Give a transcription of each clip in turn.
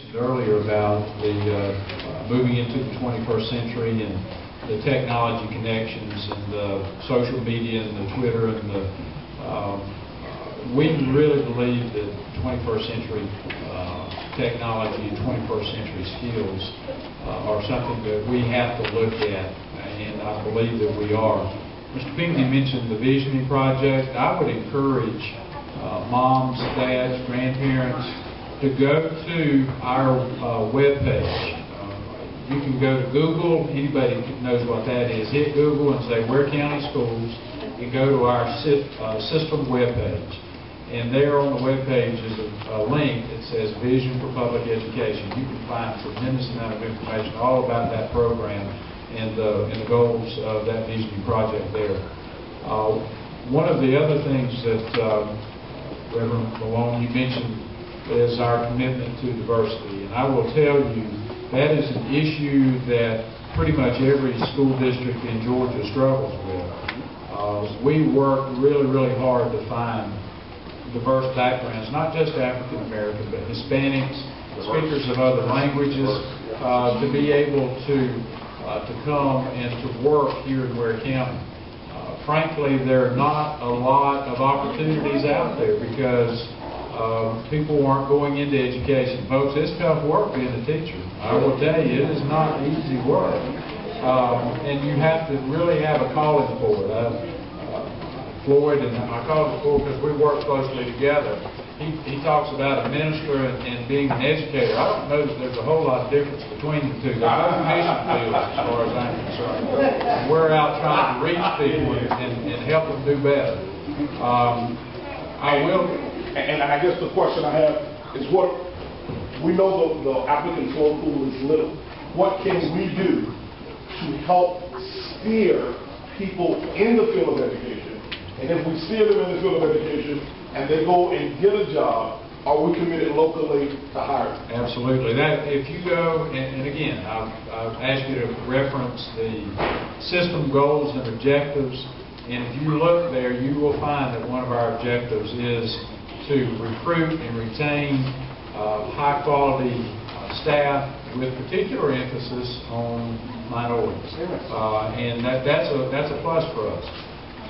mentioned earlier about the moving into the 21st century and the technology connections and the social media and the Twitter and the we really believe that 21st century technology and 21st century skills are something that we have to look at, and I believe that we are. Mr. Pinckney mentioned the Visioning Project. I would encourage moms, dads, grandparents to go to our webpage. You can go to Google. Anybody knows what that is. Hit Google and say Ware County Schools and go to our system webpage. And there on the webpage is a link that says Vision for Public Education. You can find a tremendous amount of information all about that program and the goals of that Visioning Project there. One of the other things that Reverend Malone, you mentioned is our commitment to diversity. And I will tell you, that is an issue that pretty much every school district in Georgia struggles with. We work really, really hard to find diverse backgrounds, not just African American, but Hispanics, speakers of other languages, to be able to come and to work here in Ware County. Frankly, there are not a lot of opportunities out there because people aren't going into education. Folks, it's tough work being a teacher. I will tell you, it is not easy work. And you have to really have a calling for it. Floyd, and I call him Floyd because we work closely together. He talks about a minister and being an educator. I don't know that there's a whole lot of difference between the two. They're both mission fields as far as I'm concerned. We're out trying to reach people and help them do better. And I guess the question I have is what, we know the applicant flow pool is little. What can we do to help steer people in the field of education? And if we steer them in the field of education and they go and get a job, are we committed locally to hiring? Absolutely. That if you go, and again, I've asked you to reference the system goals and objectives, and if you look there, you will find that one of our objectives is to recruit and retain high-quality staff with particular emphasis on minorities, and that's a plus for us.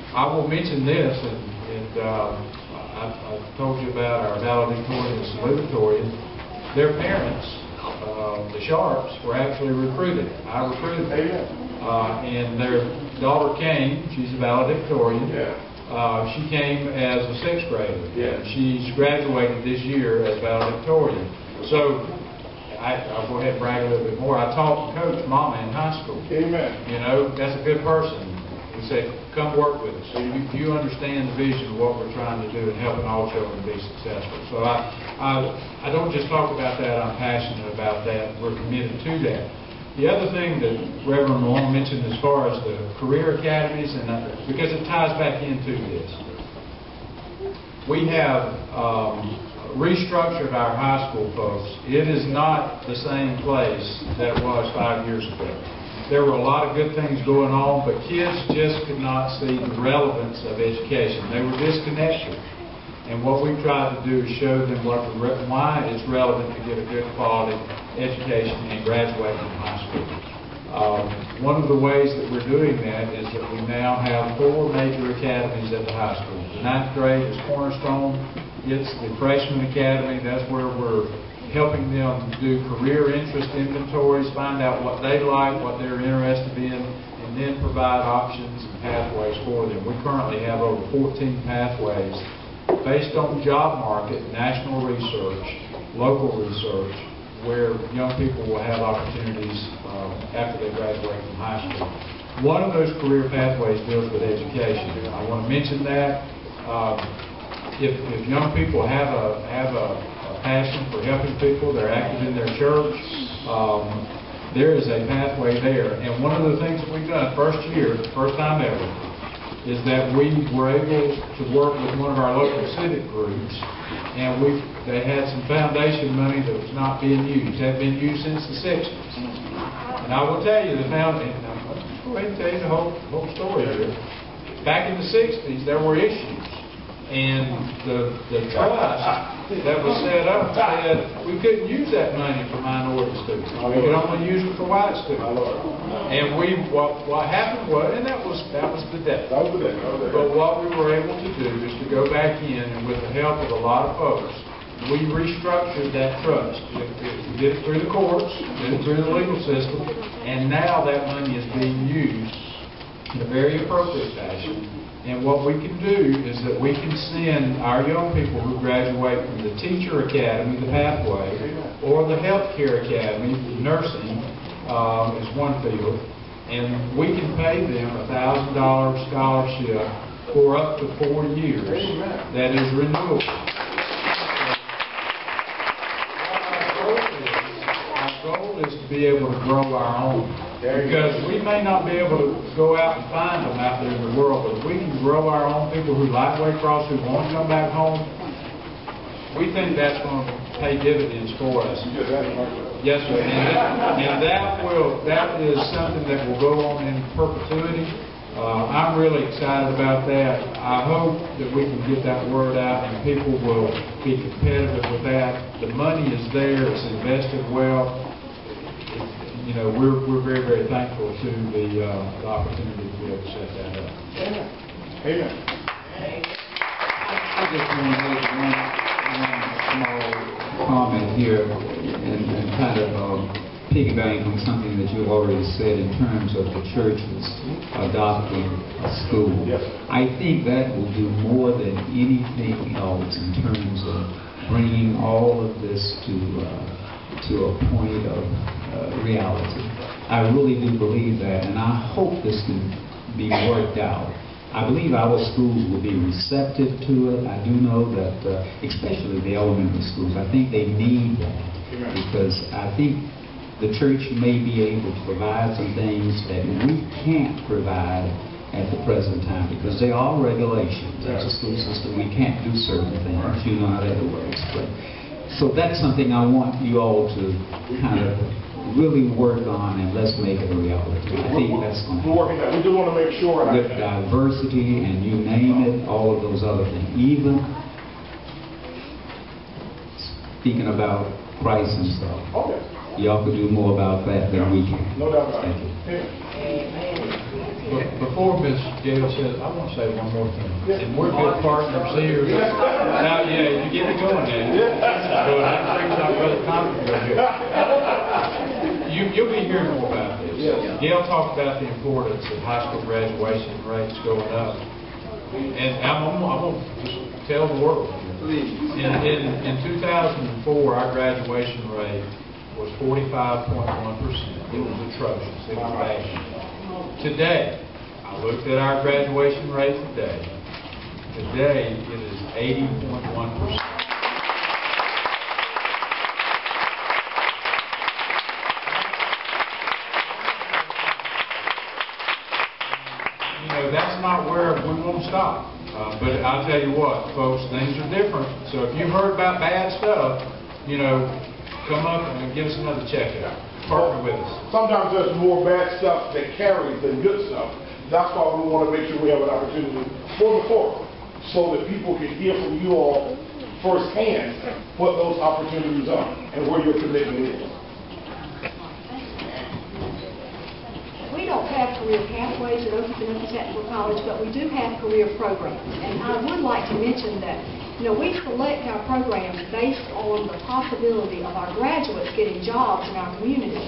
I will mention this, and I've told you about our valedictorian and salutatorian. Their parents, the Sharps, were actually recruited. I recruited them. And their daughter came. She's a valedictorian. She came as a 6th grader. She's graduated this year as valedictorian. So I'll go ahead and brag a little bit more. I taught and coached Mama in high school. Amen. You know, that's a good person. We said, come work with us. So you understand the vision of what we're trying to do and helping all children be successful. So I don't just talk about that. I'm passionate about that. We're committed to that. The other thing that Reverend Malone mentioned as far as the career academies, and because it ties back into this, we have restructured our high school, folks. It is not the same place that it was 5 years ago. There were a lot of good things going on, but kids just could not see the relevance of education. They were disconnected. And what we've tried to do is show them why it's relevant to get a good quality education and graduate from high school. One of the ways that we're doing that is that we now have 4 major academies at the high school. The 9th grade is Cornerstone. It's the Freshman Academy. That's where we're helping them do career interest inventories, find out what they like, what they're interested in, and then provide options and pathways for them. We currently have over 14 pathways based on job market, national research, local research, where young people will have opportunities after they graduate from high school. One of those career pathways deals with education. I want to mention that if young people have a passion for helping people, they're active in their church, there is a pathway there. And one of the things that we've done first time ever, is that we were able to work with one of our local civic groups, and they had some foundation money that was not being used. It had been used since the 60s. And I will tell you, I'll go ahead and tell you the whole story here. Back in the 60s, there were issues. And the trust that was set up said we couldn't use that money for minority students. We could only use it for white students. And what happened was, and that was the debt. But what we were able to do is to go back in, and with the help of a lot of folks, we restructured that trust. We did it through the courts, did it through the legal system, and now that money is being used in a very appropriate fashion. And what we can do is that we can send our young people who graduate from the Teacher Academy, the Pathway, or the Healthcare Academy, nursing is one field, and we can pay them a $1,000 scholarship for up to 4 years. That is renewable. Our goal is to be able to grow our own. Because we may not be able to go out and find them out there in the world, but if we can grow our own people who like Waycross, who want to come back home, we think that's going to pay dividends for us. Yes, sir. And that is something that will go on in perpetuity. I'm really excited about that. I hope that we can get that word out and people will be competitive with that. The money is there. It's invested well. You know, we're very, very thankful to the opportunity to be able to set that up. Amen. I just want to make one small comment here and kind of piggybacking on something that you've already said in terms of the churches adopting a school. Yes. I think that will do more than anything else in terms of bringing all of this to a point of reality. I really do believe that, and I hope this can be worked out. I believe our schools will be receptive to it. I do know that, especially the elementary schools, I think they need that. Because I think the church may be able to provide some things that we can't provide at the present time, because there are regulations. As a school system, we can't do certain things. You know how that works. So that's something I want you all to kind of really work on, and let's make it a reality. I think that's going to happen. We just want to make sure. With diversity and you name it, all of those other things. Even speaking about price and stuff. Okay. Y'all could do more about that than we can. No doubt about it. Thank you. Before Ms. Gail says, I want to say one more thing. And we're good partners here. Now, yeah, you get it going now. So that brings our brother Tommy here. You'll be hearing more about this. Gail talked about the importance of high school graduation rates going up. And I'm going to just tell the world. In 2004, our graduation rate was 45.1%. It was atrocious. It was bad. Today, I looked at our graduation rate today. Today, it is 80.1%. That's not where we want to stop. But I'll tell you what, folks, things are different. So if you've heard about bad stuff, come up and give us another check out. Partner with us. Sometimes there's more bad stuff that carries than good stuff. That's why we want to make sure we have an opportunity for the forum, so that people can hear from you all firsthand what those opportunities are and where your commitment is. We don't have career pathways at Oak Cliff Technical College, but we do have career programs. And I would like to mention that we select our programs based on the possibility of our graduates getting jobs in our community.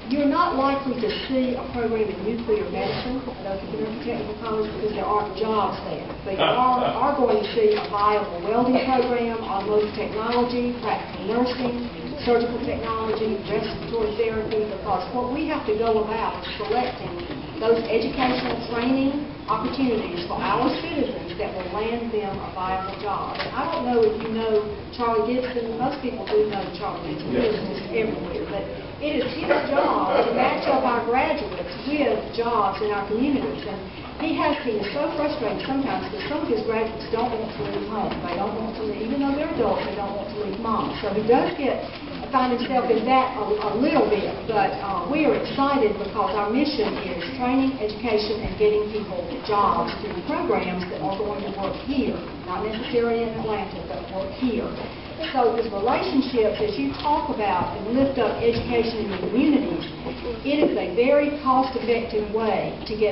You're not likely to see a program in nuclear medicine at Oak Cliff Technical College because there aren't jobs there. But you are going to see a viable welding program, automotive technology, practical nursing, surgical technology, respiratory therapy, because what we have to go about is selecting those educational training opportunities for our citizens that will land them a viable job. And I don't know if you know Charlie Gibson. Most people do know Charlie Gibson. He is everywhere. But it is his job to match up our graduates with jobs in our communities. And he is so frustrated sometimes because some of his graduates don't want to leave home. They don't want to leave, even though they're adults, they don't want to leave mom. So he does find himself in that a little bit. But we are excited because our mission is training, education, and getting people jobs through programs that are going to work here, not necessarily in Atlanta, but work here. So this relationship that you talk about and lift up education in the communities, it is a very cost-effective way to get